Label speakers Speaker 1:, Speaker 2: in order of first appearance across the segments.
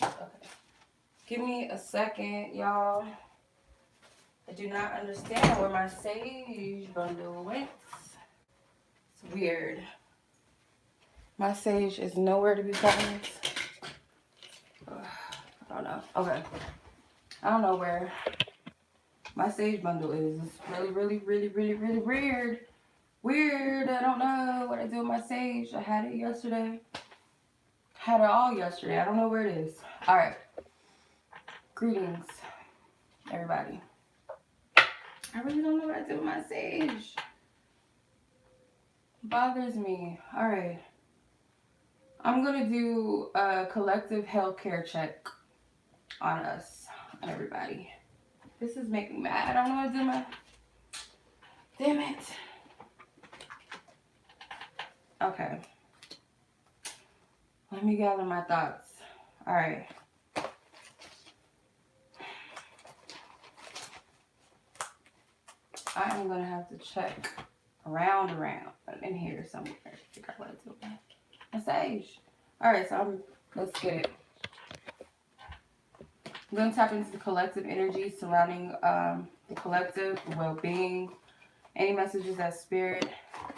Speaker 1: Okay. Give me a second, y'all. I do not understand where my sage bundle went. It's weird. My sage is nowhere to be found. I don't know. Okay. I don't know where my sage bundle is. It's really, really, really, really, really weird. Weird. I don't know what I do with my sage. I had it yesterday. Had it all yesterday. I don't know where it is. All right. Greetings, everybody. I really don't know what I do with my sage. It bothers me. All right. I'm going to do a collective healthcare check on us, on everybody. This is making me mad. I don't know what to do my... Damn it. Okay. Let me gather my thoughts. All right. I am going to have to check around in here somewhere. Figure out what to do. A sage. All right, so let's get it. I'm going to tap into the collective energy surrounding the collective, well-being, any messages that spirit,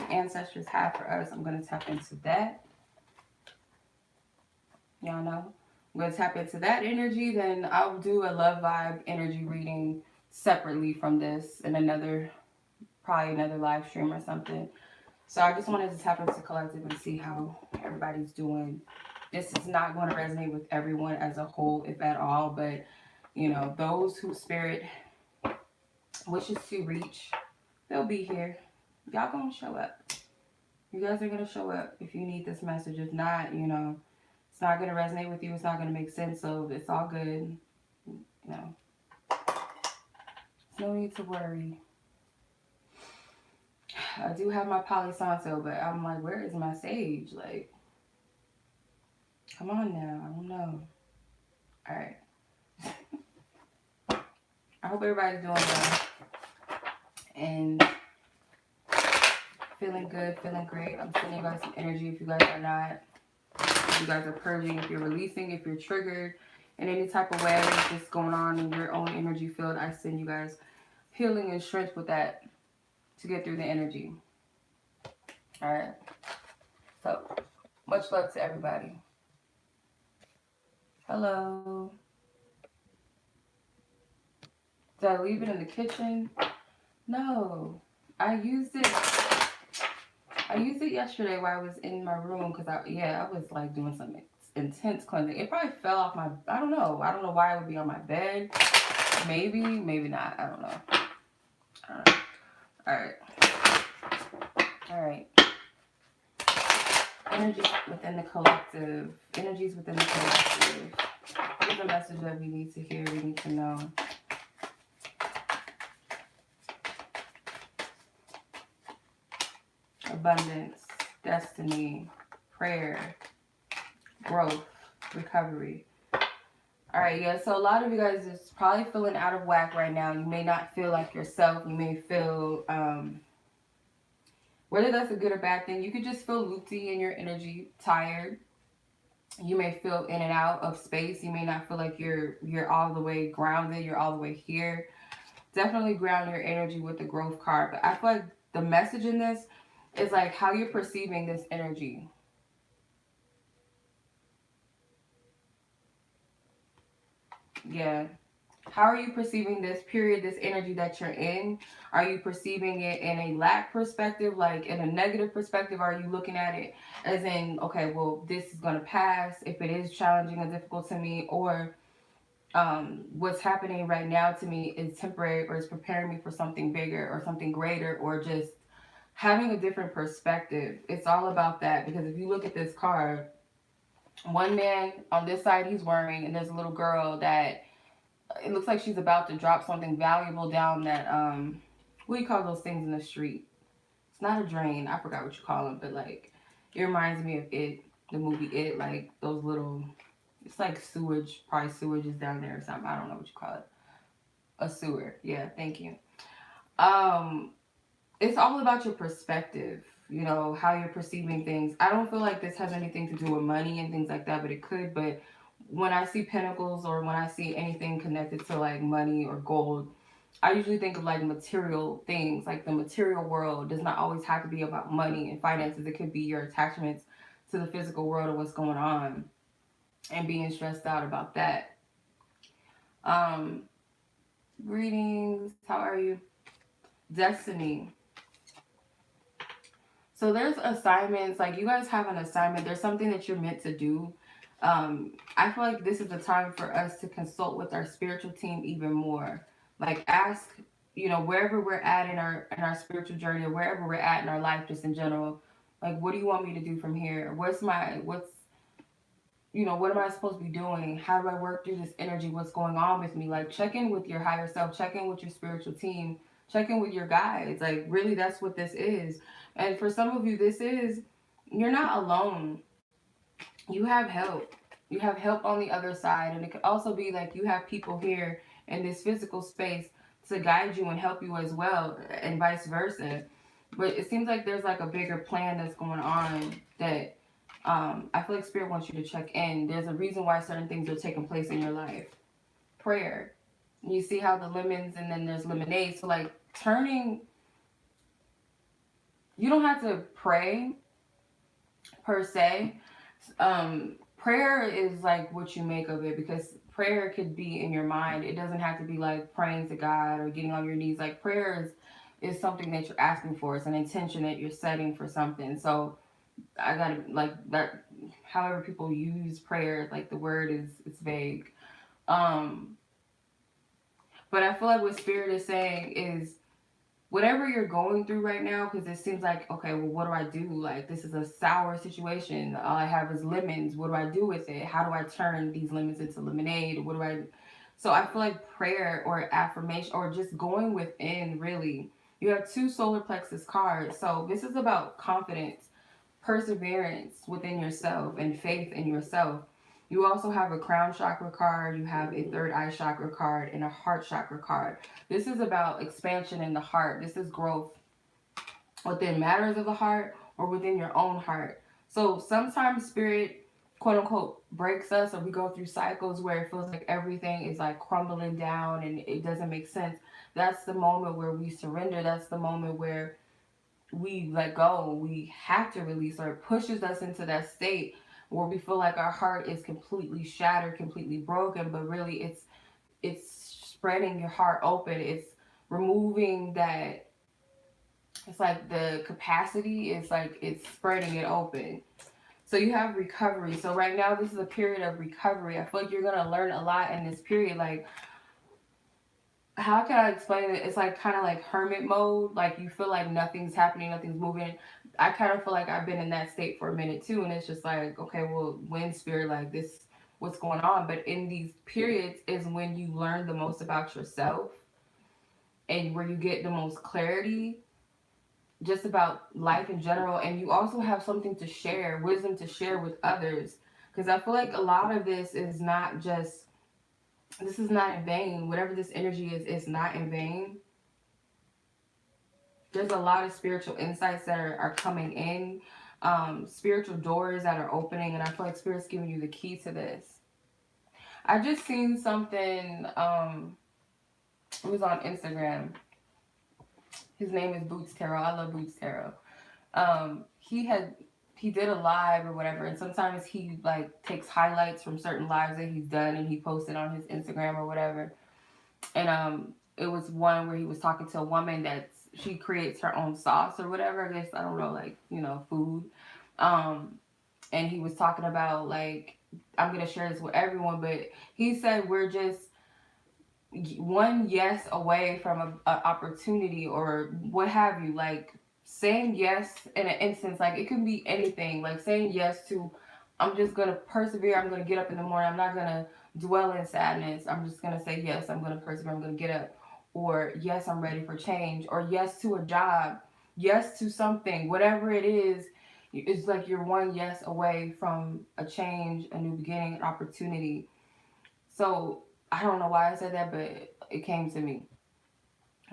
Speaker 1: ancestors have for us. I'm going to tap into that. Y'all know. I'm going to tap into that energy. Then I'll do a love vibe energy reading separately from this in probably another live stream or something. So I just wanted to tap into collective and see how everybody's doing. This is not going to resonate with everyone as a whole, if at all, but you know, those who spirit wishes to reach, they'll be here. Y'all gonna show up. You guys are gonna show up if you need this message. If not, you know, it's not gonna resonate with you. It's not gonna make sense. So it's all good. You know, there's no need to worry. I do have my Palo Santo, but I'm like, where is my sage? Like, come on now. I don't know. All right. I hope everybody's doing well and feeling good, feeling great. I'm sending you guys some energy if you guys are not. If you guys are purging, if you're releasing, if you're triggered in any type of way, just going on in your own energy field, I send you guys healing and strength with that to get through the energy. All right. So, much love to everybody. Hello. Did I leave it in the kitchen? No. I used it yesterday while I was in my room because I was like doing some intense cleansing. It probably fell off my, I don't know why it would be on my bed. Maybe not. I don't know. All right. Energies within the collective. Here's a message that we need to hear, we need to know. Abundance, destiny, prayer, growth, recovery. All right, yeah, so a lot of you guys is probably feeling out of whack right now. You may not feel like yourself. You may feel, whether that's a good or bad thing, you could just feel loopy in your energy, tired. You may feel in and out of space. You may not feel like you're all the way grounded. You're all the way here. Definitely ground your energy with the growth card. But I feel like the message in this is like how you're perceiving this energy. Yeah. How are you perceiving this period, this energy that you're in? Are you perceiving it in a lack perspective, like in a negative perspective? Are you looking at it as in, okay, well, this is going to pass if it is challenging and difficult to me, or what's happening right now to me is temporary or is preparing me for something bigger or something greater, or just having a different perspective. It's all about that, because if you look at this card, one man on this side, he's worrying, and there's a little girl that it looks like she's about to drop something valuable down that, what do you call those things in the street? It's not a drain. I forgot what you call them, but like, it reminds me of It, the movie It, like those little, it's like sewage, probably sewage is down there or something. I don't know what you call it. A sewer. Yeah, thank you. It's all about your perspective, you know, how you're perceiving things. I don't feel like this has anything to do with money and things like that, but it could. But When I see pentacles or when I see anything connected to like money or gold, I usually think of like material things. Like the material world does not always have to be about money and finances. It could be your attachments to the physical world and what's going on and being stressed out about that. Um, Greetings, how are you? Destiny. So there's assignments, like you guys have an assignment, there's something that you're meant to do. I feel like this is the time for us to consult with our spiritual team even more. Like ask, wherever we're at in our spiritual journey or wherever we're at in our life just in general, like what do you want me to do from here? What am I supposed to be doing? How do I work through this energy? What's going on with me? Like check in with your higher self, check in with your spiritual team, check in with your guides. Like really that's what this is. And for some of you you're not alone. You have help. You have help on the other side. And it could also be like you have people here in this physical space to guide you and help you as well, and vice versa. But it seems like there's like a bigger plan that's going on that I feel like Spirit wants you to check in. There's a reason why certain things are taking place in your life. Prayer. You see how the lemons and then there's lemonade. So like turning, you don't have to pray per se. Prayer is like what you make of it, because prayer could be in your mind. It doesn't have to be like praying to God or getting on your knees. Like prayer is something that you're asking for. It's an intention that you're setting for something. So I gotta like that. However, people use prayer, like the word it's vague. Um, but I feel like what Spirit is saying is whatever you're going through right now, because it seems like, okay, well, what do I do? Like, this is a sour situation. All I have is lemons. What do I do with it? How do I turn these lemons into lemonade? What do I? So I feel like prayer or affirmation or just going within, really. You have two solar plexus cards. So this is about confidence, perseverance within yourself, and faith in yourself. You also have a crown chakra card, you have a third eye chakra card, and a heart chakra card. This is about expansion in the heart. This is growth within matters of the heart or within your own heart. So sometimes Spirit, quote unquote, breaks us, or we go through cycles where it feels like everything is like crumbling down and it doesn't make sense. That's the moment where we surrender. That's the moment where we let go. We have to release, or it pushes us into that state where we feel like our heart is completely shattered, completely broken, but really it's spreading your heart open. It's removing that. It's like the capacity is like it's spreading it open. So you have recovery. So right now this is a period of recovery. I feel like you're gonna learn a lot in this period. Like, how can I explain it? It's like kind of like hermit mode. Like you feel like nothing's happening, nothing's moving. I kind of feel like I've been in that state for a minute too, and it's just like, okay, well, when Spirit, like this, what's going on? But in these periods is when you learn the most about yourself, and where you get the most clarity, just about life in general, and you also have something to share, wisdom to share with others. Because I feel like a lot of this is not just this is not in vain. Whatever this energy is, it's not in vain. There's a lot of spiritual insights that are coming in, spiritual doors that are opening, and I feel like Spirit's giving you the key to this. I just seen something, it was on Instagram. His name is Boots Tarot. I love Boots Tarot. He did a live or whatever, and sometimes he like takes highlights from certain lives that he's done and he posted on his Instagram or whatever. And it was one where he was talking to a woman that she creates her own sauce or whatever. I guess, I don't know, like, food. And he was talking about like, I'm gonna share this with everyone, but he said we're just one yes away from a opportunity or what have you. Like saying yes in an instance, like it can be anything. Like saying yes to, I'm just gonna persevere. I'm gonna get up in the morning. I'm not gonna dwell in sadness. I'm just gonna say yes. I'm gonna persevere. I'm gonna get up. Or yes, I'm ready for change. Or yes to a job. Yes to something. Whatever it is, it's like you're one yes away from a change, a new beginning, an opportunity. So I don't know why I said that, but it came to me.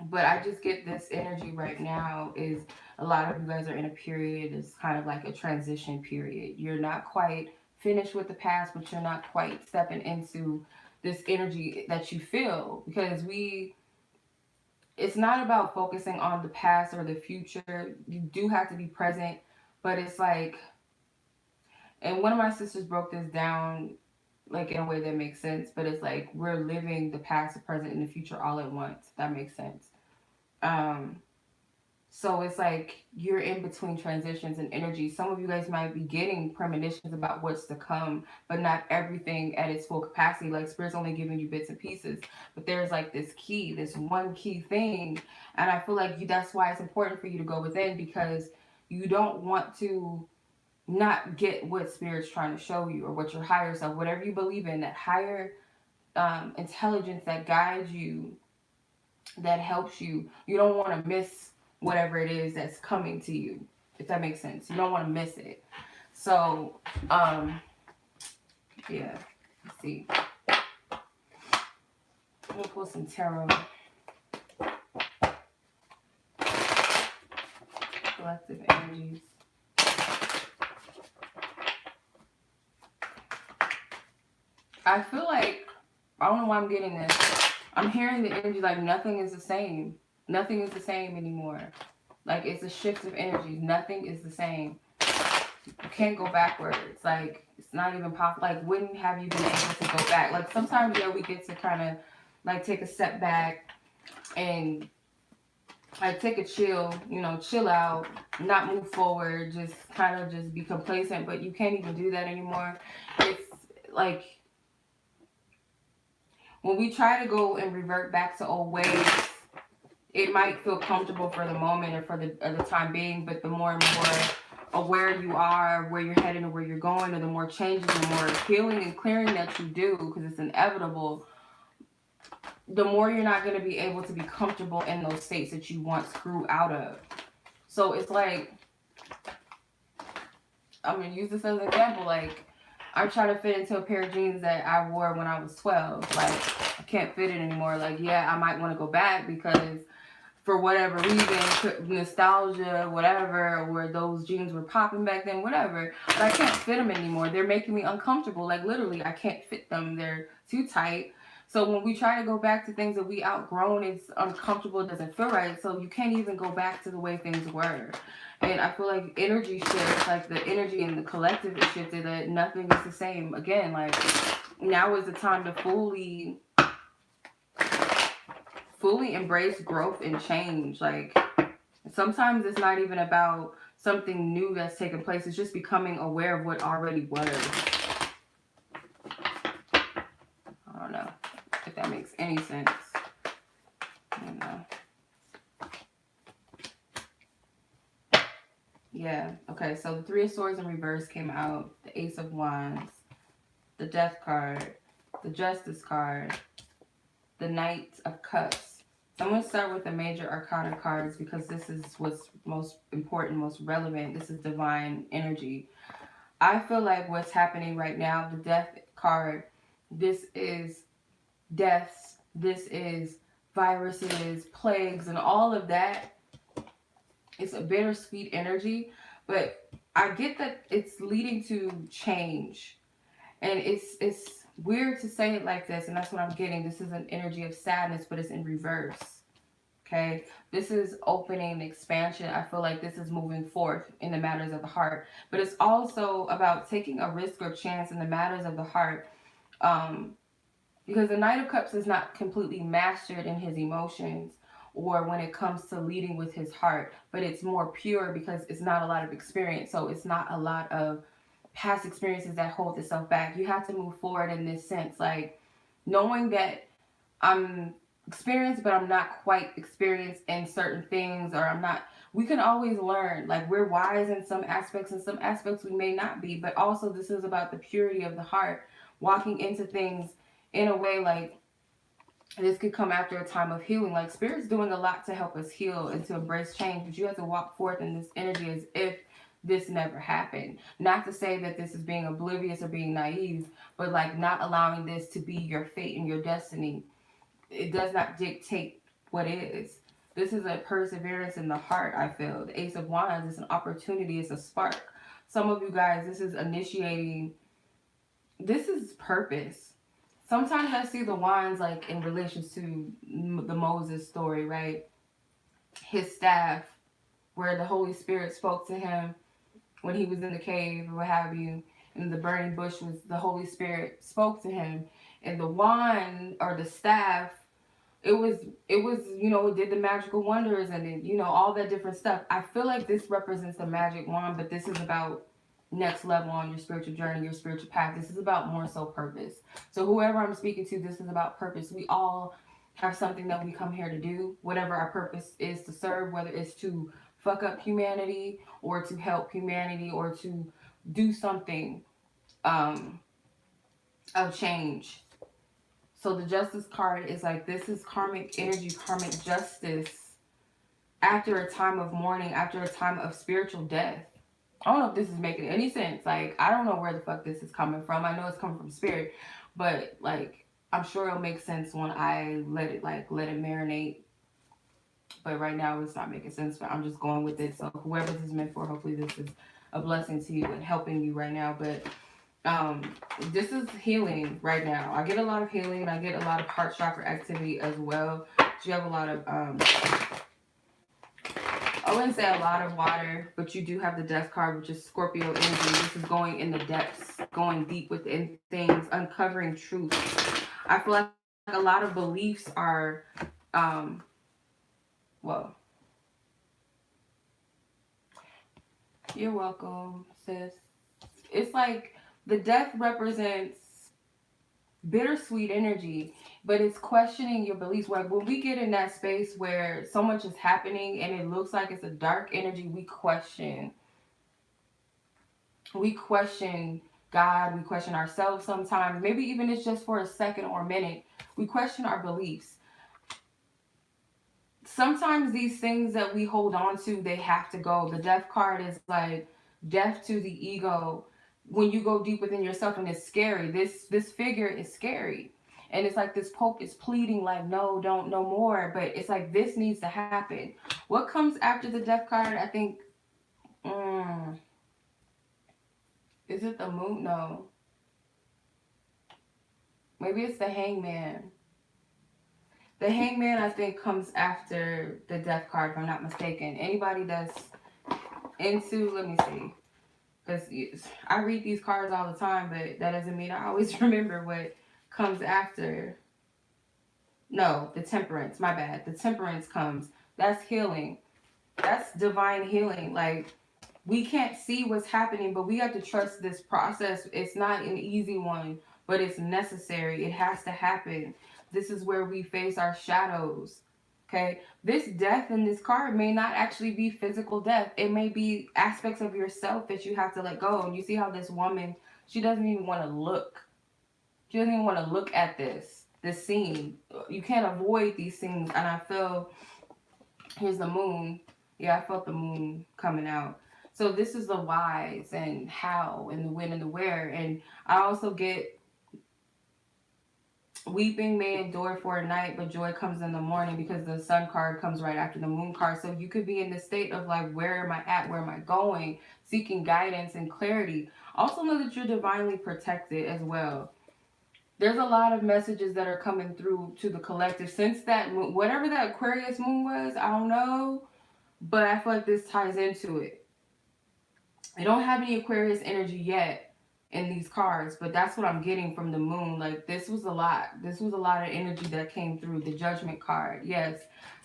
Speaker 1: But I just get this energy right now is a lot of you guys are in a period, it's kind of like a transition period. You're not quite finished with the past, but you're not quite stepping into this energy that you feel. Because it's not about focusing on the past or the future. You do have to be present, but it's like, and one of my sisters broke this down like in a way that makes sense, but it's like we're living the past, the present, and the future all at once. That makes sense. Um, So it's like you're in between transitions and energy. Some of you guys might be getting premonitions about what's to come, but not everything at its full capacity. Like Spirit's only giving you bits and pieces. But there's like this key, this one key thing. And I feel like that's why it's important for you to go within, because you don't want to not get what Spirit's trying to show you, or what your higher self, whatever you believe in, that higher intelligence that guides you, that helps you. You don't want to miss whatever it is that's coming to you, if that makes sense. You don't want to miss it. So, yeah. Let's see. I'm gonna pull some tarot. Collective energies. I feel like, I don't know why I'm getting this. I'm hearing the energy like nothing is the same. Nothing is the same anymore. Like, it's a shift of energies. Nothing is the same. You can't go backwards. Like, it's not even possible. Like, when have you been able to go back? Like, sometimes, yeah, we get to kind of, like, take a step back and, like, take a chill, you know, chill out, not move forward, just kind of just be complacent. But you can't even do that anymore. It's, like, when we try to go and revert back to old ways, it might feel comfortable for the moment or for the time being, but the more and more aware you are where you're heading or where you're going, or the more changes, the more healing and clearing that you do, because it's inevitable, the more you're not going to be able to be comfortable in those states that you once grew out of. So it's like, I'm going to use this as an example. Like, I'm trying to fit into a pair of jeans that I wore when I was 12. Like, I can't fit it anymore. Like, yeah, I might want to go back because for whatever reason, nostalgia, whatever, or those jeans were popping back then, whatever. But I can't fit them anymore. They're making me uncomfortable. Like, literally, I can't fit them. They're too tight. So when we try to go back to things that we outgrown, it's uncomfortable. It doesn't feel right. So you can't even go back to the way things were. And I feel like energy shifts, like the energy in the collective is shifted, that nothing is the same. Again, like, now is the time to fully embrace growth and change. Like, sometimes it's not even about something new that's taking place. It's just becoming aware of what already was. I don't know if that makes any sense. I don't know. Yeah. Okay, so the Three of Swords in reverse came out. The Ace of Wands. The Death card. The Justice card. The Knight of Cups. So I'm going to start with the major arcana cards, because this is what's most important, most relevant. This is divine energy. I feel like what's happening right now, the Death card, this is deaths, this is viruses, plagues, and all of that. It's a bittersweet energy, but I get that it's leading to change. And it's weird to say it like this, and that's what I'm getting. This is an energy of sadness, but it's in reverse. Okay? This is opening, expansion. I feel like this is moving forth in the matters of the heart. But it's also about taking a risk or chance in the matters of the heart. Because the Knight of Cups is not completely mastered in his emotions, or when it comes to leading with his heart, but it's more pure because it's not a lot of experience. So it's not a lot of past experiences that hold itself back. You have to move forward in this sense, like knowing that I'm experienced, but I'm not quite experienced in certain things, or I'm not. We can always learn. Like, we're wise in some aspects, and some aspects we may not be. But also, this is about the purity of the heart, walking into things in a way like this could come after a time of healing. Like, Spirit's doing a lot to help us heal and to embrace change, but you have to walk forth in this energy as if this never happened. Not to say that this is being oblivious or being naive, but like not allowing this to be your fate and your destiny. It does not dictate what is. This is a perseverance in the heart, I feel. The Ace of Wands is an opportunity, it's a spark. Some of you guys, this is initiating this is purpose. Sometimes I see the wands like in relation to the Moses story, right? His staff, where the Holy Spirit spoke to him when he was in the cave or what have you, and the burning bush was the Holy Spirit spoke to him, and the wand or the staff, it was it did the magical wonders and it, all that different stuff. I feel like this represents the magic wand, but this is about next level on your spiritual journey, your spiritual path. This is about more so purpose. So whoever I'm speaking to, this is about purpose. We all have something that we come here to do, whatever our purpose is to serve, whether it's to fuck up humanity or to help humanity or to do something um, of change. So the justice card is like, this is karmic energy, karmic justice after a time of mourning, after a time of spiritual death. I don't know if this is making any sense. Like, I don't know where the fuck this is coming from. I know it's coming from spirit, but like, I'm sure it'll make sense when I let it marinate. But right now it's not making sense, but I'm just going with it. So whoever this is meant for, hopefully this is a blessing to you and helping you right now. But this is healing right now. I get a lot of healing. I get a lot of heart chakra activity as well. You have a lot of I wouldn't say a lot of water, but you do have the death card, which is Scorpio energy. This is going in the depths, going deep within things, uncovering truth. I feel like a lot of beliefs are well, you're welcome, sis. It's like the death represents bittersweet energy, but it's questioning your beliefs. Like when we get in that space where so much is happening and it looks like it's a dark energy, we question God, we question ourselves sometimes. Maybe even it's just for a second or a minute. We question our beliefs. Sometimes these things that we hold on to, they have to go. The death card is like death to the ego. When you go deep within yourself, and it's scary. This figure is scary. And it's like this Pope is pleading like, no, don't, no more. But it's like, this needs to happen. What comes after the death card? I think, is it the moon? No. Maybe it's the hangman. The hangman, I think, comes after the death card, if I'm not mistaken. Anybody that's into, let me see. Because I read these cards all the time, but that doesn't mean I always remember what comes after. No, the temperance. My bad. The temperance comes. That's healing. That's divine healing. Like, we can't see what's happening, but we have to trust this process. It's not an easy one, but it's necessary. It has to happen. This is where we face our shadows. Okay, this death in this card may not actually be physical death. It may be aspects of yourself that you have to let go. And you see how this woman, she doesn't even want to look. She doesn't even want to look at this scene. You can't avoid these things. And I feel, here's the moon. Yeah, I felt the moon coming out. So this is the whys and how and the when and the where. And I also get weeping may endure for a night, but joy comes in the morning, because the sun card comes right after the moon card. So you could be in the state of like, where am I at? Where am I going? Seeking guidance and clarity. Also know that you're divinely protected as well. There's a lot of messages that are coming through to the collective since that moon, whatever that Aquarius moon was, I don't know, but I feel like this ties into it. I don't have any Aquarius energy yet in these cards, but that's what I'm getting from the moon. Like, this was a lot. This was a lot of energy that came through. The judgment card, yes.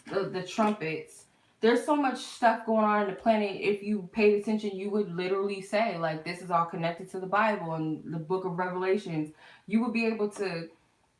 Speaker 1: The trumpets. There's so much stuff going on in the planet. If you paid attention, you would literally say, like, this is all connected to the Bible and the book of Revelations. You would be able to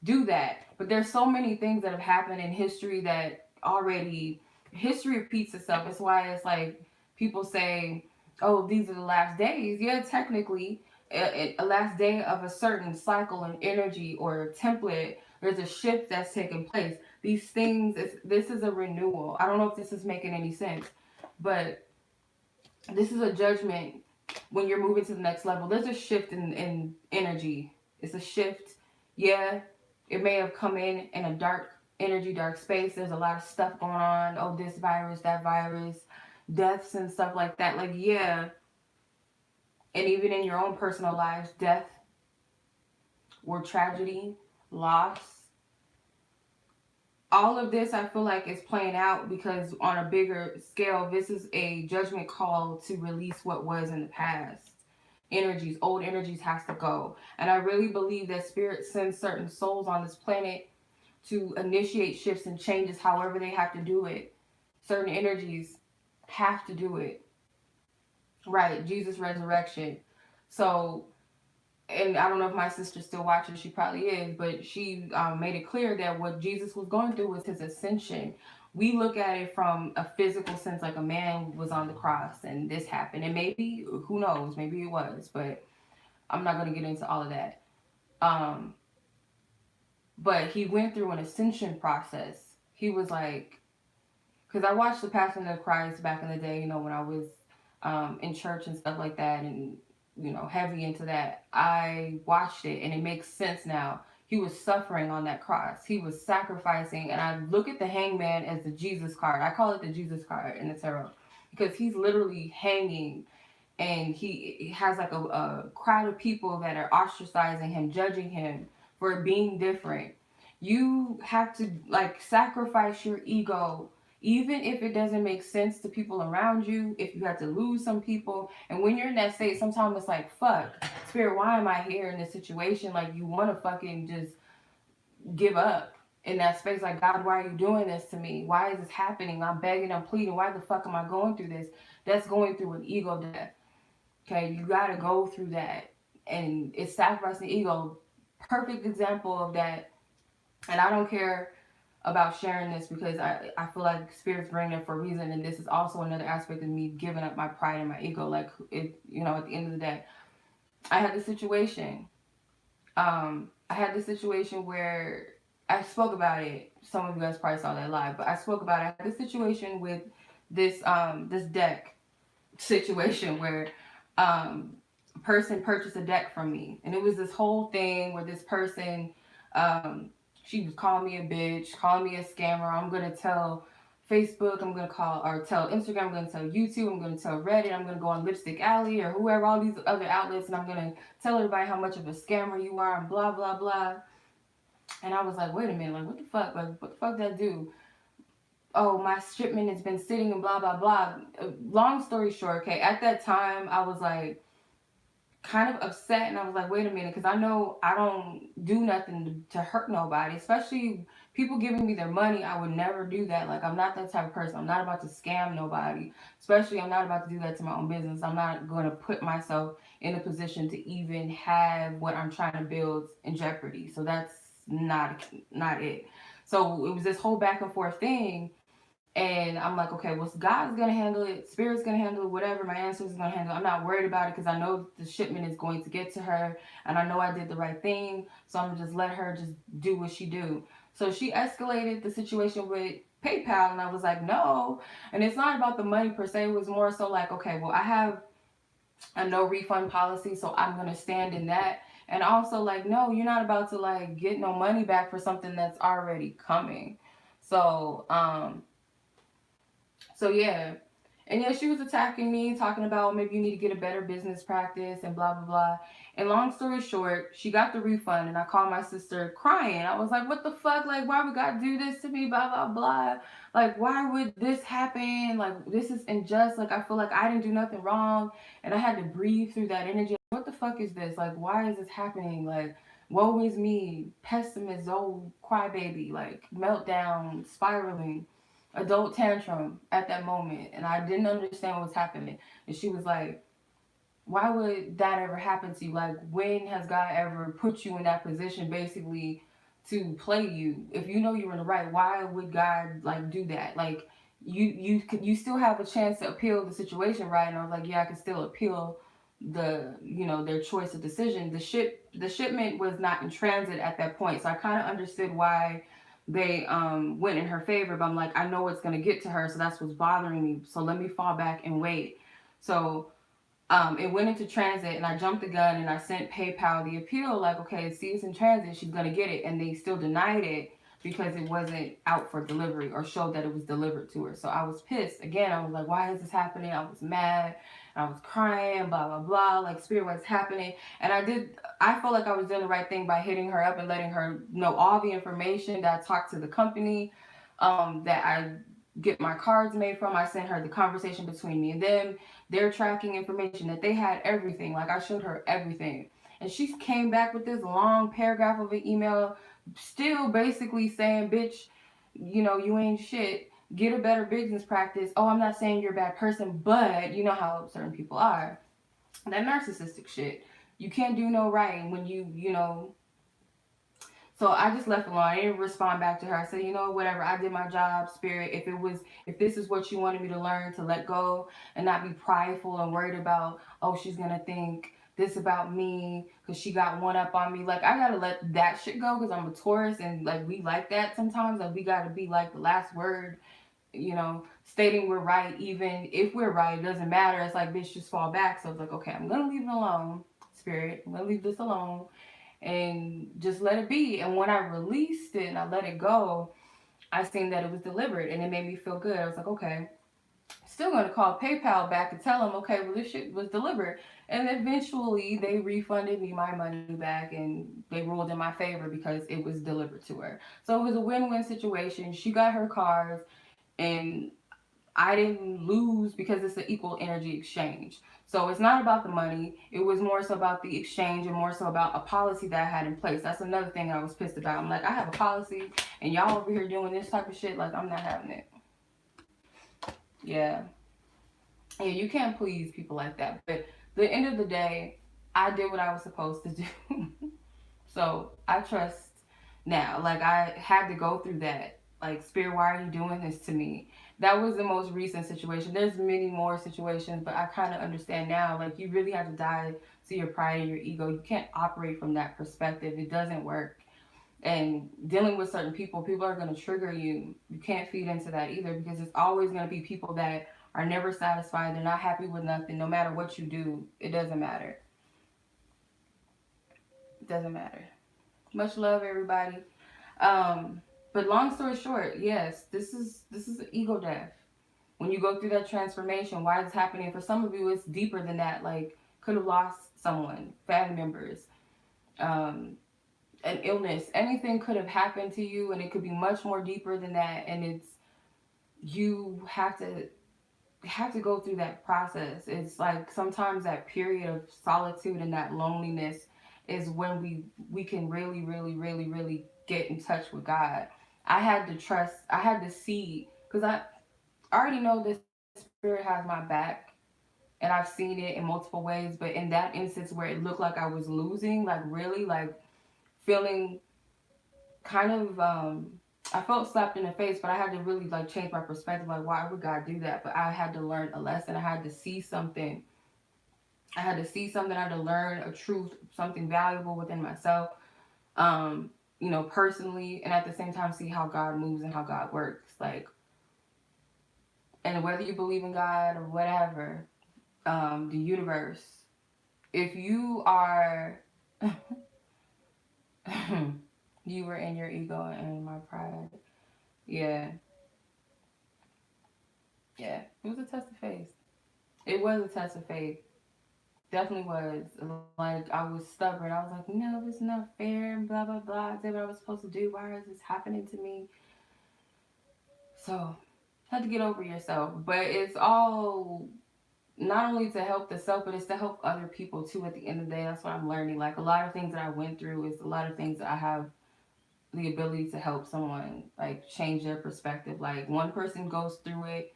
Speaker 1: do that. But there's so many things that have happened in history that already, history repeats itself. That's why it's like, people say, oh, these are the last days. Yeah, technically, a last day of a certain cycle and energy or template. There's a shift that's taking place. These things, this is a renewal. I don't know if this is making any sense, but this is a judgment when you're moving to the next level. There's a shift in energy. It's a shift. Yeah, it may have come in a dark energy, dark space. There's a lot of stuff going on. Oh, this virus, that virus, deaths and stuff like that. Like, yeah. And even in your own personal lives, death. or tragedy, loss. All of this I feel like is playing out because on a bigger scale, this is a judgment call to release what was in the past. Energies, old energies has to go. And I really believe that spirit sends certain souls on this planet to initiate shifts and changes however they have to do it. Certain energies have to do it. Right, Jesus' resurrection. So, and I don't know if my sister still watches, she probably is, but she made it clear that what Jesus was going through was his ascension. We look at it from a physical sense, like a man was on the cross and this happened. And maybe, who knows, maybe it was, but I'm not going to get into all of that. But he went through an ascension process. He was like, because I watched The Passion of Christ back in the day, you know, when I was in church and stuff like that, and you know, heavy into that. I watched it and it makes sense now. He was suffering on that cross. He was sacrificing, and I look at the hangman as the Jesus card. I call it the Jesus card in the tarot because he's literally hanging, and he has like a crowd of people that are ostracizing him, judging him for being different. You have to like sacrifice your ego, even if it doesn't make sense to people around you, if you have to lose some people. And when you're in that state, sometimes it's like, fuck, spirit, why am I here in this situation? Like, you want to fucking just give up in that space. Like, God, why are you doing this to me? Why is this happening? I'm begging, I'm pleading. Why the fuck am I going through this? That's going through an ego death. Okay, you got to go through that. And it's sacrificing ego. Perfect example of that. And I don't care about sharing this because I feel like spirits bring it for a reason, and this is also another aspect of me giving up my pride and my ego. Like, it, you know, at the end of the day, I had this situation. Where I spoke about it. Some of you guys probably saw that live, but I spoke about it. I had this situation with this this deck situation where a person purchased a deck from me, and it was this whole thing where this person she was calling me a bitch, calling me a scammer. I'm going to tell Facebook, I'm going to tell Instagram, I'm going to tell YouTube, I'm going to tell Reddit, I'm going to go on Lipstick Alley or whoever, all these other outlets, and I'm going to tell everybody how much of a scammer you are and blah, blah, blah. And I was like, wait a minute, like, what the fuck? Like, what the fuck did I do? Oh, my shipment has been sitting and blah, blah, blah. Long story short, okay, at that time, I was like, kind of upset, and I was like, wait a minute, because I know I don't do nothing to hurt nobody, especially people giving me their money. I would never do that. Like, I'm not that type of person. I'm not about to scam nobody, especially I'm not about to do that to my own business. I'm not going to put myself in a position to even have what I'm trying to build in jeopardy. So that's not it. So it was this whole back and forth thing. And I'm like, okay, well, God's going to handle it. Spirit's going to handle it. Whatever my ancestors going to handle it. I'm not worried about it because I know the shipment is going to get to her. And I know I did the right thing. So I'm going to just let her just do what she do. So she escalated the situation with PayPal. And I was like, no. And it's not about the money per se. It was more so like, okay, well, I have a no refund policy. So I'm going to stand in that. And also like, no, you're not about to like get no money back for something that's already coming. So yeah, and yeah, she was attacking me, talking about maybe you need to get a better business practice and blah, blah, blah. And long story short, she got the refund, and I called my sister crying. I was like, what the fuck? Like, why would God do this to me? Blah, blah, blah. Like, why would this happen? Like, this is unjust. Like, I feel like I didn't do nothing wrong. And I had to breathe through that energy. What the fuck is this? Like, why is this happening? Like, woe is me, pessimist, old crybaby, like, meltdown, spiraling. Adult tantrum at that moment, and I didn't understand what was happening. And she was like, why would that ever happen to you? Like, when has God ever put you in that position basically to play you? If you know you're in the right, why would God like do that? Like, you still have a chance to appeal the situation, right? And I was like, yeah, I can still appeal their choice of decision. The shipment was not in transit at that point, so I kind of understood why they went in her favor. But I'm like, I know it's going to get to her, so that's what's bothering me. So let me fall back and wait. So it went into transit, and I jumped the gun, and I sent PayPal the appeal, like, okay, see, it's in transit, she's going to get it. And they still denied it because it wasn't out for delivery or showed that it was delivered to her. So I was pissed. Again, I was like, why is this happening? I was mad. and I was crying, blah blah blah, like spirit, what's happening? And I felt like I was doing the right thing by hitting her up and letting her know all the information, that I talked to the company, that I get my cards made from. I sent her the conversation between me and them, their tracking information, that they had everything. Like I showed her everything. And she came back with this long paragraph of an email, still basically saying, bitch, you ain't shit. Get a better business practice. Oh, I'm not saying you're a bad person, but you know how certain people are. That narcissistic shit. You can't do no right when you. So I just left it alone. I didn't respond back to her. I said, whatever. I did my job, spirit. If this is what you wanted me to learn, to let go and not be prideful and worried about, oh, she's gonna think this about me because she got one up on me. Like I gotta let that shit go because I'm a Taurus and like we like that sometimes. Like we gotta be like the last word. Stating we're right, even if we're right, it doesn't matter. It's like, bitch, just fall back. So it's like, okay, I'm gonna leave it alone, spirit. I'm gonna leave this alone and just let it be. And when I released it and I let it go, I seen that it was deliberate and it made me feel good. I was like, okay, still going to call PayPal back and tell them, okay, well, this shit was deliberate. And eventually they refunded me my money back and they ruled in my favor because it was delivered to her. So it was a win-win situation. She got her cars and I didn't lose because it's an equal energy exchange. So it's not about the money. It was more so about the exchange and more so about a policy that I had in place. That's another thing I was pissed about. I'm like, I have a policy and y'all over here doing this type of shit. Like, I'm not having it. Yeah. Yeah, you can't please people like that. But the end of the day, I did what I was supposed to do. So I trust now. Like I had to go through that. Like, spirit, why are you doing this to me? That was the most recent situation. There's many more situations, but I kind of understand now. Like, you really have to die to your pride and your ego. You can't operate from that perspective. It doesn't work. And dealing with certain people are going to trigger you. You can't feed into that either because it's always going to be people that are never satisfied. They're not happy with nothing. No matter what you do, it doesn't matter. It doesn't matter. Much love, everybody. But long story short, yes, this is an ego death. When you go through that transformation, why it's happening? For some of you, it's deeper than that. Like, could have lost someone, family members, an illness, anything could have happened to you, and it could be much more deeper than that. And it's you have to go through that process. It's like sometimes that period of solitude and that loneliness is when we can really, really, really, really get in touch with God. I had to trust. I had to see because I already know this spirit has my back and I've seen it in multiple ways, but in that instance where it looked like I was losing, like really like feeling kind of I felt slapped in the face, but I had to really like change my perspective. Like, why would God do that? But I had to learn a lesson. I had to see something. I had to see something. I had to learn a truth, something valuable within myself, personally, and at the same time see how God moves and how God works. Like, and whether you believe in God or whatever, the universe, if you are, you were in your ego and my pride. Yeah. Yeah. It was a test of faith. It was a test of faith. Definitely was. Like, I was stubborn. I was like, no, it's not fair, and blah, blah, blah. I did what I was supposed to do. Why is this happening to me? So, had to get over yourself. But it's all not only to help the self, but it's to help other people too at the end of the day. That's what I'm learning. Like, a lot of things that I went through is a lot of things that I have the ability to help someone, like, change their perspective. Like, one person goes through it,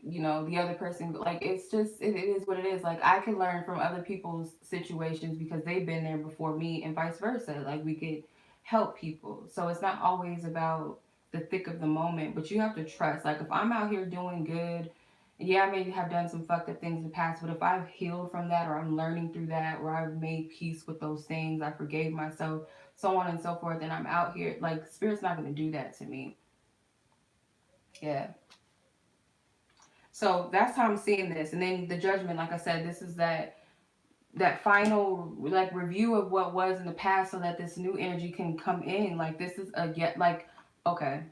Speaker 1: the other person, like, it's just, it is what it is. Like, I can learn from other people's situations because they've been there before me and vice versa. Like, we could help people. So it's not always about the thick of the moment, but you have to trust. Like, if I'm out here doing good, yeah, I may have done some fucked up things in the past, but if I've healed from that, or I'm learning through that, or I've made peace with those things, I forgave myself, so on and so forth, and I'm out here, like, Spirit's not going to do that to me. Yeah. So that's how I'm seeing this. And then the judgment, like I said, this is that final like review of what was in the past so that this new energy can come in. Like, this is a get like, okay.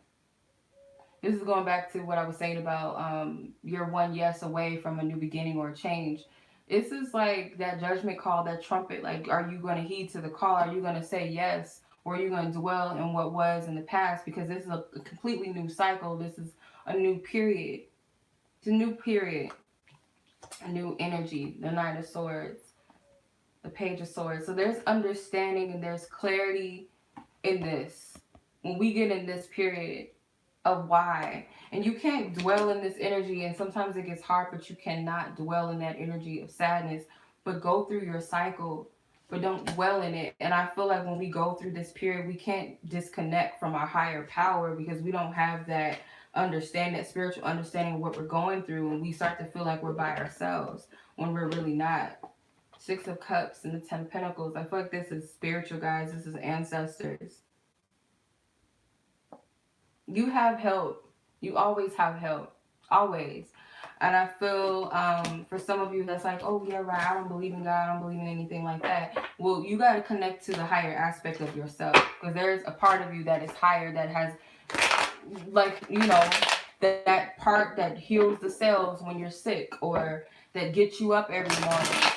Speaker 1: This is going back to what I was saying about you're one yes away from a new beginning or a change. This is like that judgment call, that trumpet. Like, are you going to heed to the call? Are you going to say yes? Or are you going to dwell in what was in the past? Because this is a completely new cycle. This is a new period. It's a new period. A new energy. The Knight of Swords. The Page of Swords. So there's understanding and there's clarity in this. When we get in this period of why. And you can't dwell in this energy, and sometimes it gets hard, but you cannot dwell in that energy of sadness. But go through your cycle, but don't dwell in it. And I feel like when we go through this period, we can't disconnect from our higher power because we don't have that understanding, that spiritual understanding of what we're going through, and we start to feel like we're by ourselves when we're really not. Six of Cups and the Ten of Pentacles. I feel like this is spiritual, guys. This is ancestors. You have help. You always have help. Always. And I feel for some of you that's like, oh, yeah, right, I don't believe in God. I don't believe in anything like that. Well, you got to connect to the higher aspect of yourself. Because there's a part of you that is higher, that has, like, you know, that part that heals the cells when you're sick, or that gets you up every morning.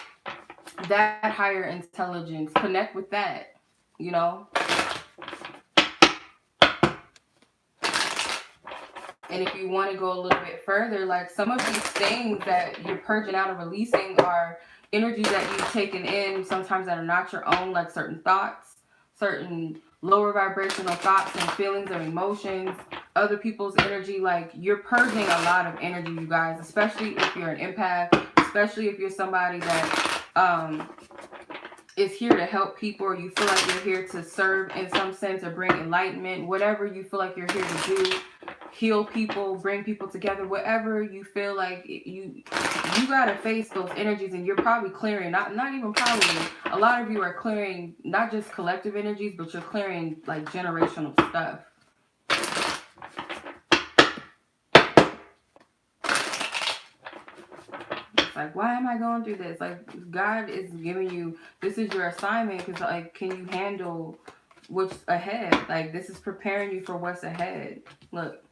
Speaker 1: That higher intelligence. Connect with that, you know. And if you want to go a little bit further, like some of these things that you're purging out and releasing are energies that you've taken in, sometimes that are not your own, like certain thoughts, certain lower vibrational thoughts and feelings or emotions, other people's energy. Like, you're purging a lot of energy, you guys, especially if you're an empath, especially if you're somebody that is here to help people, or you feel like you're here to serve in some sense or bring enlightenment, whatever you feel like you're here to do. Heal people, bring people together, whatever you feel like you gotta face those energies, and you're probably clearing, not even probably, a lot of you are clearing not just collective energies, but you're clearing like generational stuff. It's like, why am I going through this? Like, God is giving you, this is your assignment, because like, can you handle what's ahead? Like, this is preparing you for what's ahead. Look.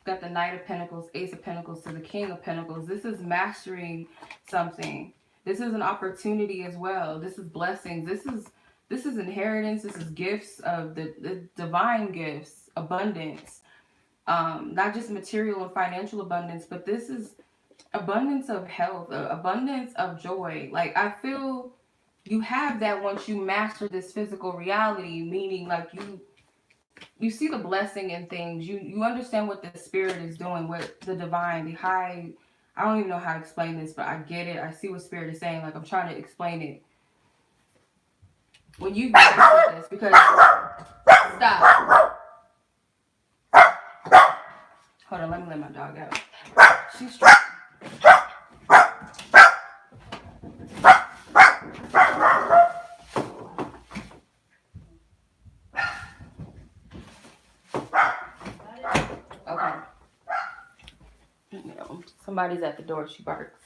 Speaker 1: Got the Knight of Pentacles, Ace of Pentacles to the King of Pentacles. This is mastering something. This is an opportunity as well. This is blessings. This is inheritance. This is gifts of the divine gifts, abundance. Not just material and financial abundance, but this is abundance of health, abundance of joy. Like, I feel you have that once you master this physical reality, meaning like you see the blessing in things. You understand what the spirit is doing, what the divine, the high, I don't even know how to explain this, but I get it. I see what spirit is saying. Like, I'm trying to explain it. When you master this, because stop. Hold on, let me let my dog out. She's strong. Okay. You know, somebody's at the door, she barks.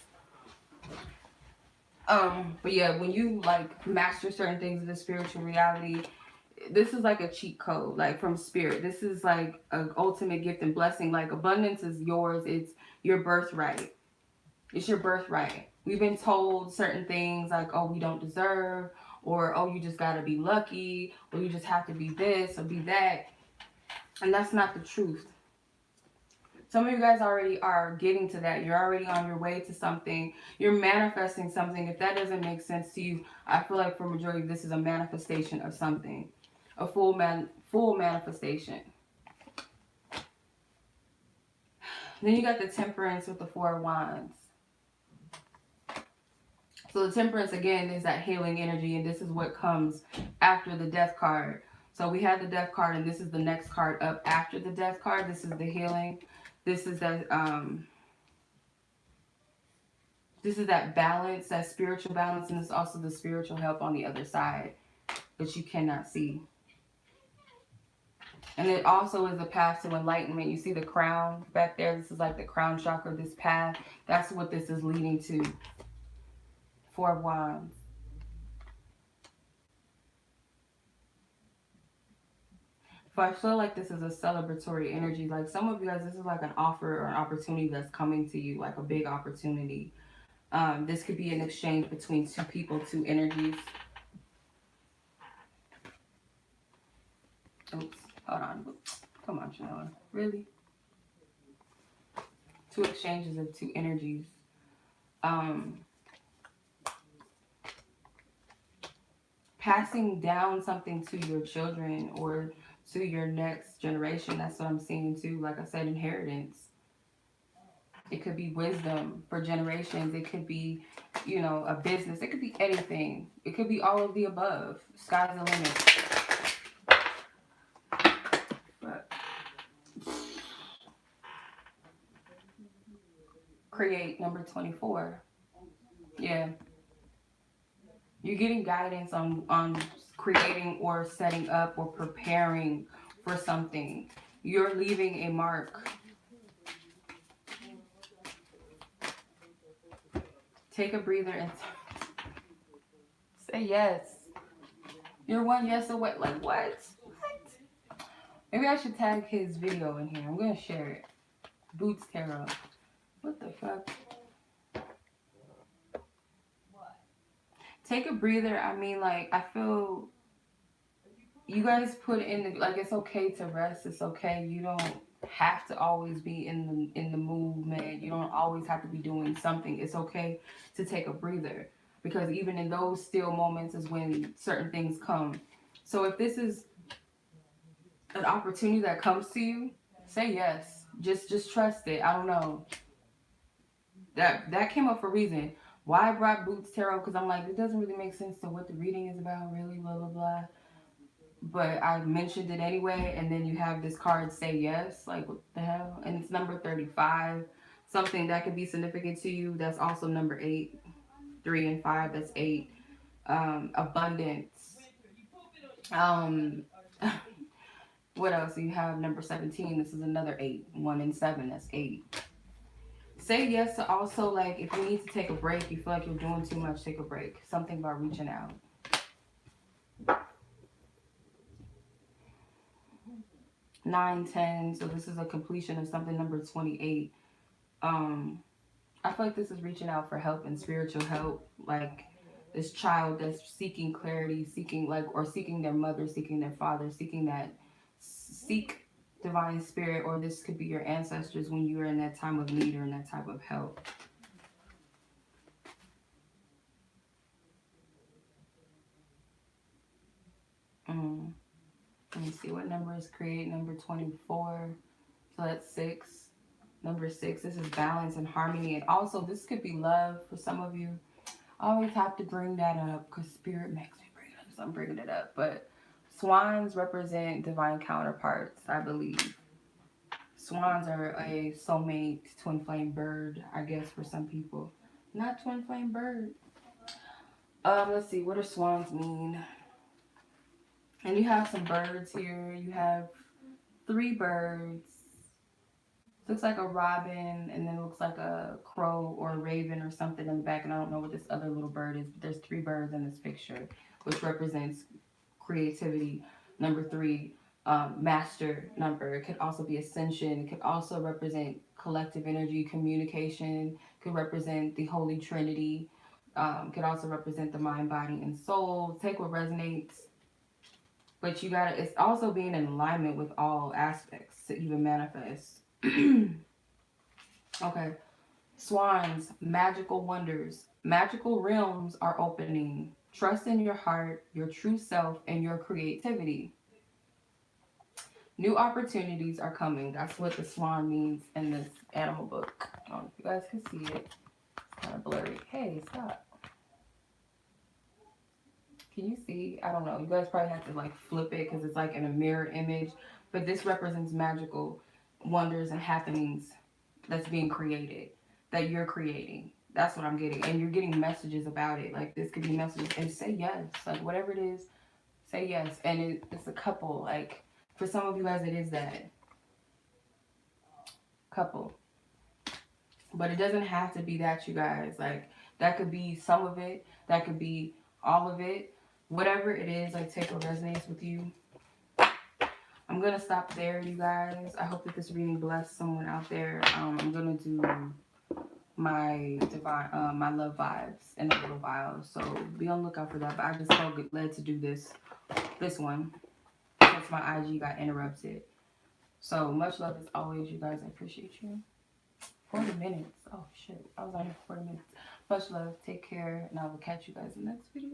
Speaker 1: But yeah, when you like master certain things of the spiritual reality, this is like a cheat code, like from spirit. This is like an ultimate gift and blessing. Like, abundance is yours. It's your birthright. It's your birthright. We've been told certain things like, oh, we don't deserve, or oh, you just gotta be lucky, or you just have to be this or be that. And that's not the truth. Some of you guys already are getting to that. You're already on your way to something. You're manifesting something. If that doesn't make sense to you, I feel like for majority, this is a manifestation of something. A full manifestation. Then you got the Temperance with the Four of Wands. So the Temperance, again, is that healing energy, and this is what comes after the Death card. So we had the Death card, and this is the next card up after the Death card. This is the healing. This is that balance, that spiritual balance, and it's also the spiritual help on the other side, but you cannot see. And it also is a path to enlightenment. You see the crown back there? This is like the crown chakra, this path. That's what this is leading to. Four of Wands. But I feel like this is a celebratory energy. Like some of you guys, this is like an offer or an opportunity that's coming to you, like a big opportunity. This could be an exchange between two people, two energies. Oops, hold on. Come on, Chanel. Really? Two exchanges of two energies. Passing down something to your children or to your next generation. That's what I'm seeing too. Like I said, inheritance. It could be wisdom for generations. It could be, you know, a business. It could be anything. It could be all of the above. Sky's the limit. But create number 24. Yeah. You're getting guidance on creating or setting up or preparing for something. You're leaving a mark. Take a breather and say yes. You're one yes away. Like what? What? Maybe I should tag his video in here. I'm going to share it. Boots Tarot. What the fuck? Take a breather. I mean, like, I feel you guys put in the, like, it's okay to rest. It's okay. You don't have to always be in the movement. You don't always have to be doing something. It's okay to take a breather, because even in those still moments is when certain things come. So if this is an opportunity that comes to you, say yes. Just trust it. I don't know. That came up for a reason. Why I brought Boots Tarot? Because I'm like, it doesn't really make sense to what the reading is about, really, blah, blah, blah. But I mentioned it anyway, and then you have this card say yes. Like, what the hell? And it's number 35. Something that could be significant to you. That's also number 8. 3 and 5, that's 8. Abundance. What else? You have number 17. This is another 8. 1 and 7, that's 8. Say yes to also, like, if you need to take a break, you feel like you're doing too much, take a break. Something about reaching out. 9, 10. So this is a completion of something. Number 28. I feel like this is reaching out for help and spiritual help. Like this child that's seeking clarity, seeking their mother, seeking their father, seek divine spirit, or this could be your ancestors when you were in that time of need or in that type of help. Let me see, what number is create? Number 24. So that's 6. Number 6, this is balance and harmony. And also this could be love for some of you. I always have to bring that up because spirit makes me bring it up, so I'm bringing it up. But swans represent divine counterparts, I believe. Swans are a soulmate twin flame bird, I guess, for some people. Not twin flame bird. Let's see, what do swans mean? And you have some birds here. You have 3 birds. Looks like a robin, and then looks like a crow or a raven or something in the back. And I don't know what this other little bird is, but there's 3 birds in this picture, which represents creativity. Number 3, master number. It could also be ascension. It could also represent collective energy, communication. Could represent the Holy Trinity. Could also represent the mind, body, and soul. Take what resonates. But you gotta, it's also being in alignment with all aspects to even manifest. Okay. Swans, magical wonders. Magical realms are opening. Trust in your heart, your true self, and your creativity. New opportunities are coming. That's what the swan means in this animal book. I don't know if you guys can see it. It's kind of blurry. Hey, stop. Can you see? I don't know. You guys probably have to like flip it because it's like in a mirror image. But this represents magical wonders and happenings that's being created, that you're creating. That's what I'm getting. And you're getting messages about it. Like this could be messages. And say yes. Like whatever it is, say yes. And it's a couple. Like for some of you guys, it is that couple. But it doesn't have to be that, you guys. Like that could be some of it. That could be all of it. Whatever it is, like take what resonates with you. I'm I'm gonna stop there, you guys. I hope that this reading blessed someone out there. I'm gonna do my divine, my love vibes in a little while, so be on the lookout for that. But I just felt led to do this one since my IG got interrupted. So much love as always, you guys. I appreciate you. 40 minutes. Oh shit, I was on here for 40 minutes. Much love. Take care, and I will catch you guys in the next video.